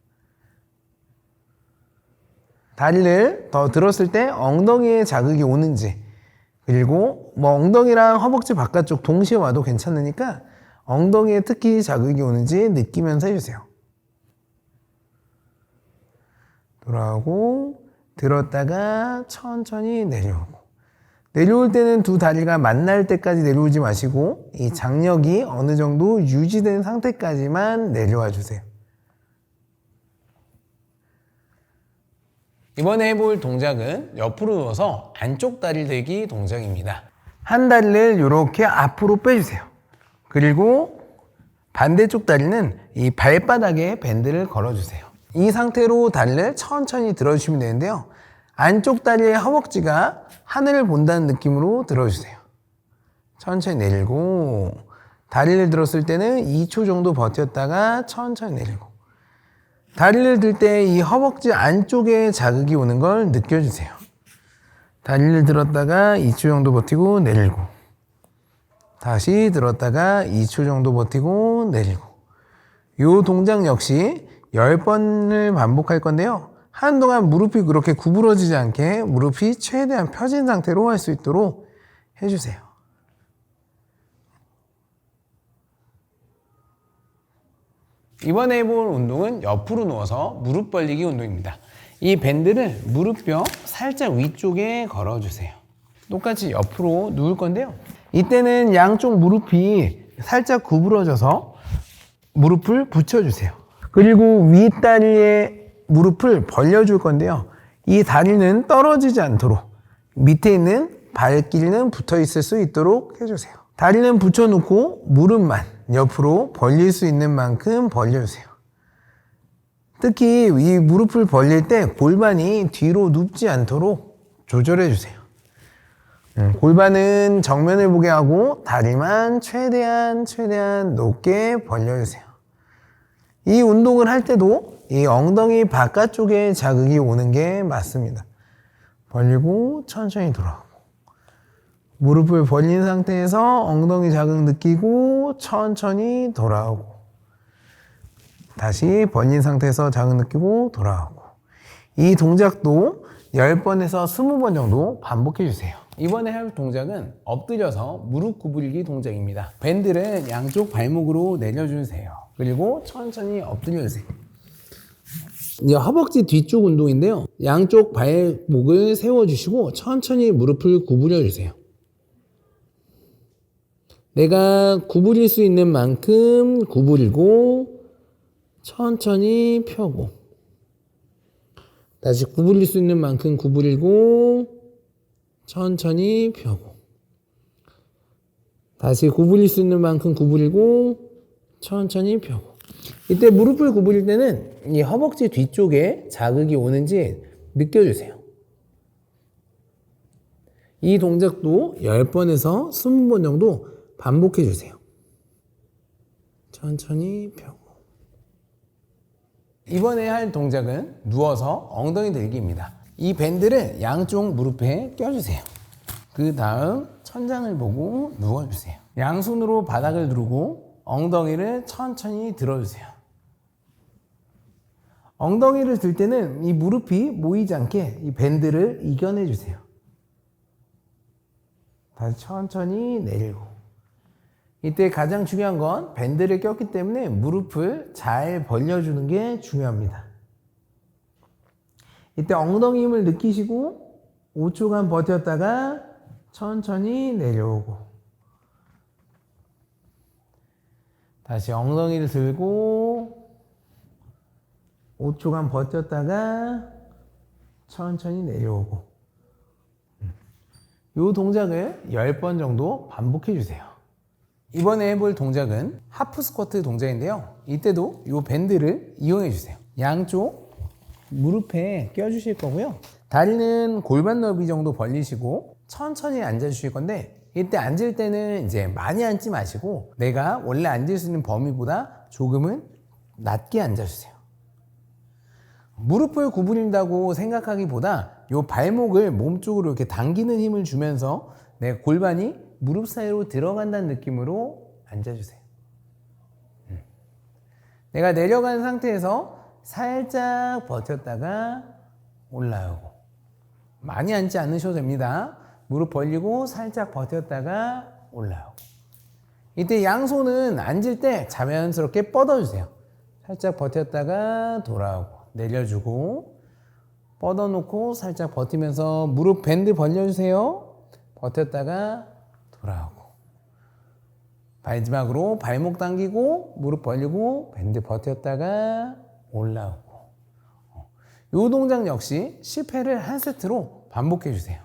다리를 더 들었을 때 엉덩이에 자극이 오는지, 그리고 엉덩이랑 허벅지 바깥쪽 동시에 와도 괜찮으니까 엉덩이에 특히 자극이 오는지 느끼면서 해주세요. 돌아오고 들었다가 천천히 내려오고, 내려올 때는 두 다리가 만날 때까지 내려오지 마시고 이 장력이 어느 정도 유지된 상태까지만 내려와 주세요. 이번에 해볼 동작은 옆으로 누워서 안쪽 다리 들기 동작입니다. 한 다리를 이렇게 앞으로 빼주세요. 그리고 반대쪽 다리는 이 발바닥에 밴드를 걸어주세요. 이 상태로 다리를 천천히 들어주시면 되는데요. 안쪽 다리의 허벅지가 하늘을 본다는 느낌으로 들어주세요. 천천히 내리고, 다리를 들었을 때는 2초 정도 버텼다가 천천히 내리고, 다리를 들 때 이 허벅지 안쪽에 자극이 오는 걸 느껴주세요. 다리를 들었다가 2초 정도 버티고 내리고, 다시 들었다가 2초 정도 버티고 내리고. 이 동작 역시 10번을 반복할 건데요. 한동안 무릎이 그렇게 구부러지지 않게 무릎이 최대한 펴진 상태로 할 수 있도록 해주세요. 이번에 해볼 운동은 옆으로 누워서 무릎 벌리기 운동입니다. 이 밴드를 무릎뼈 살짝 위쪽에 걸어주세요. 똑같이 옆으로 누울 건데요. 이때는 양쪽 무릎이 살짝 구부러져서 무릎을 붙여주세요. 그리고 윗다리의 무릎을 벌려줄 건데요. 이 다리는 떨어지지 않도록 밑에 있는 발길은 붙어 있을 수 있도록 해주세요. 다리는 붙여놓고 무릎만 옆으로 벌릴 수 있는 만큼 벌려주세요. 특히 이 무릎을 벌릴 때 골반이 뒤로 눕지 않도록 조절해주세요. 골반은 정면을 보게 하고 다리만 최대한 높게 벌려주세요. 이 운동을 할 때도 이 엉덩이 바깥쪽에 자극이 오는 게 맞습니다. 벌리고 천천히 돌아오고 무릎을 벌린 상태에서 엉덩이 자극 느끼고 천천히 돌아오고 다시 벌린 상태에서 자극 느끼고 돌아오고 이 동작도 10번에서 20번 정도 반복해 주세요. 이번에 할 동작은 엎드려서 무릎 구부리기 동작입니다. 밴드를 양쪽 발목으로 내려주세요. 그리고 천천히 엎드려 주세요. 이제 허벅지 뒤쪽 운동인데요. 양쪽 발목을 세워주시고 천천히 무릎을 구부려 주세요. 내가 구부릴 수 있는 만큼 구부리고 천천히 펴고 다시 구부릴 수 있는 만큼 구부리고 천천히 펴고 다시 구부릴 수 있는 만큼 구부리고 천천히 펴고 이때 무릎을 구부릴 때는 이 허벅지 뒤쪽에 자극이 오는지 느껴주세요. 이 동작도 10번에서 20번 정도 반복해 주세요. 천천히 펴고 이번에 할 동작은 누워서 엉덩이 들기입니다. 이 밴드를 양쪽 무릎에 껴주세요. 그 다음 천장을 보고 누워주세요. 양손으로 바닥을 누르고 엉덩이를 천천히 들어주세요. 엉덩이를 들 때는 이 무릎이 모이지 않게 이 밴드를 이겨내 주세요. 다시 천천히 내리고 이때 가장 중요한 건 밴드를 꼈기 때문에 무릎을 잘 벌려주는 게 중요합니다. 이때 엉덩이 힘을 느끼시고 5초간 버텼다가 천천히 내려오고 다시 엉덩이를 들고 5초간 버텼다가 천천히 내려오고 이 동작을 10번 정도 반복해 주세요. 이번에 해볼 동작은 하프 스쿼트 동작인데요. 이때도 이 밴드를 이용해 주세요. 양쪽 무릎에 껴주실 거고요. 다리는 골반 너비 정도 벌리시고 천천히 앉아주실 건데 이때 앉을 때는 이제 많이 앉지 마시고 내가 원래 앉을 수 있는 범위보다 조금은 낮게 앉아주세요. 무릎을 구부린다고 생각하기보다 이 발목을 몸쪽으로 이렇게 당기는 힘을 주면서 내 골반이 무릎 사이로 들어간다는 느낌으로 앉아주세요. 내가 내려간 상태에서 살짝 버텼다가 올라오고 많이 앉지 않으셔도 됩니다. 무릎 벌리고 살짝 버텼다가 올라오고 이때 양손은 앉을 때 자연스럽게 뻗어주세요. 살짝 버텼다가 돌아오고 내려주고 뻗어놓고 살짝 버티면서 무릎 밴드 벌려주세요. 버텼다가 돌아오고 마지막으로 발목 당기고 무릎 벌리고 밴드 버텼다가 올라오고 이 동작 역시 10회를 한 세트로 반복해 주세요.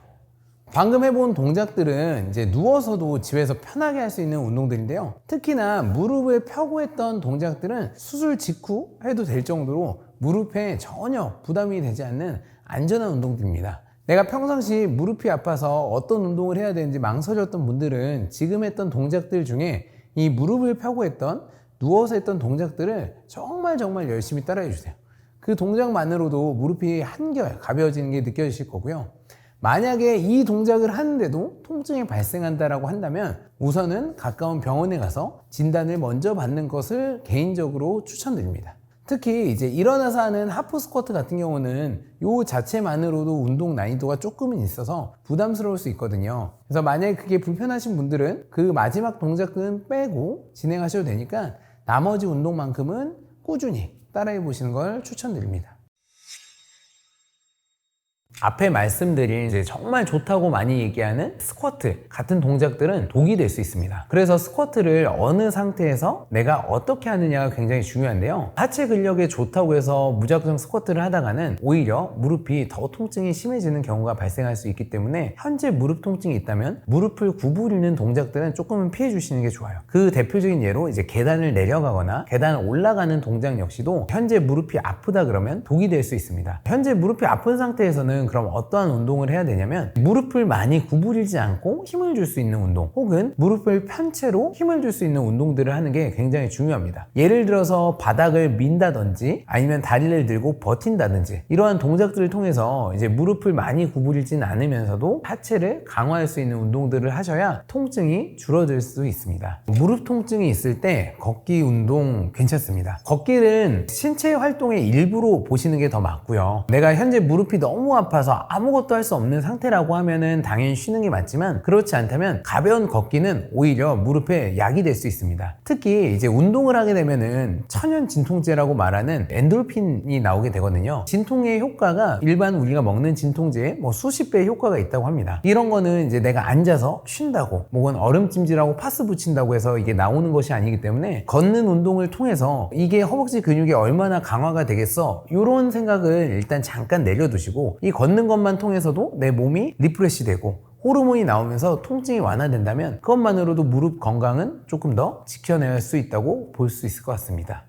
방금 해본 동작들은 이제 누워서도 집에서 편하게 할 수 있는 운동들인데요. 특히나 무릎을 펴고 했던 동작들은 수술 직후 해도 될 정도로 무릎에 전혀 부담이 되지 않는 안전한 운동들입니다. 내가 평상시 무릎이 아파서 어떤 운동을 해야 되는지 망설였던 분들은 지금 했던 동작들 중에 이 무릎을 펴고 했던 누워서 했던 동작들을 정말 열심히 따라해 주세요. 그 동작만으로도 무릎이 한결 가벼워지는 게 느껴지실 거고요. 만약에 이 동작을 하는데도 통증이 발생한다라고 한다면 우선은 가까운 병원에 가서 진단을 먼저 받는 것을 개인적으로 추천드립니다. 특히 이제 일어나서 하는 하프 스쿼트 같은 경우는 이 자체만으로도 운동 난이도가 조금은 있어서 부담스러울 수 있거든요. 그래서 만약에 그게 불편하신 분들은 그 마지막 동작은 빼고 진행하셔도 되니까 나머지 운동만큼은 꾸준히 따라해 보시는 걸 추천드립니다. 앞에 말씀드린 이제 정말 좋다고 많이 얘기하는 스쿼트 같은 동작들은 독이 될 수 있습니다. 그래서 스쿼트를 어느 상태에서 내가 어떻게 하느냐가 굉장히 중요한데요. 하체 근력에 좋다고 해서 무작정 스쿼트를 하다가는 오히려 무릎이 더 통증이 심해지는 경우가 발생할 수 있기 때문에 현재 무릎 통증이 있다면 무릎을 구부리는 동작들은 조금은 피해 주시는 게 좋아요. 그 대표적인 예로 이제 계단을 내려가거나 계단을 올라가는 동작 역시도 현재 무릎이 아프다 그러면 독이 될 수 있습니다. 현재 무릎이 아픈 상태에서는 그럼 어떠한 운동을 해야 되냐면 무릎을 많이 구부리지 않고 힘을 줄 수 있는 운동 혹은 무릎을 편 채로 힘을 줄 수 있는 운동들을 하는 게 굉장히 중요합니다. 예를 들어서 바닥을 민다든지 아니면 다리를 들고 버틴다든지 이러한 동작들을 통해서 이제 무릎을 많이 구부리진 않으면서도 하체를 강화할 수 있는 운동들을 하셔야 통증이 줄어들 수 있습니다. 무릎 통증이 있을 때 걷기 운동 괜찮습니다. 걷기는 신체 활동의 일부로 보시는 게 더 맞고요. 내가 현재 무릎이 너무 아파서 아무것도 할 수 없는 상태라고 하면은 당연히 쉬는 게 맞지만 그렇지 않다면 가벼운 걷기는 오히려 무릎에 약이 될 수 있습니다. 특히 이제 운동을 하게 되면은 천연 진통제라고 말하는 엔돌핀이 나오게 되거든요. 진통의 효과가 일반 우리가 먹는 진통제에 뭐 수십 배의 효과가 있다고 합니다. 이런 거는 이제 내가 앉아서 쉰다고 혹은 얼음찜질하고 파스 붙인다고 해서 이게 나오는 것이 아니기 때문에 걷는 운동을 통해서 이게 허벅지 근육이 얼마나 강화가 되겠어 이런 생각을 일단 잠깐 내려두시고 이 걷는 것만 통해서도 내 몸이 리프레시 되고 호르몬이 나오면서 통증이 완화된다면 그것만으로도 무릎 건강은 조금 더 지켜낼 수 있다고 볼 수 있을 것 같습니다.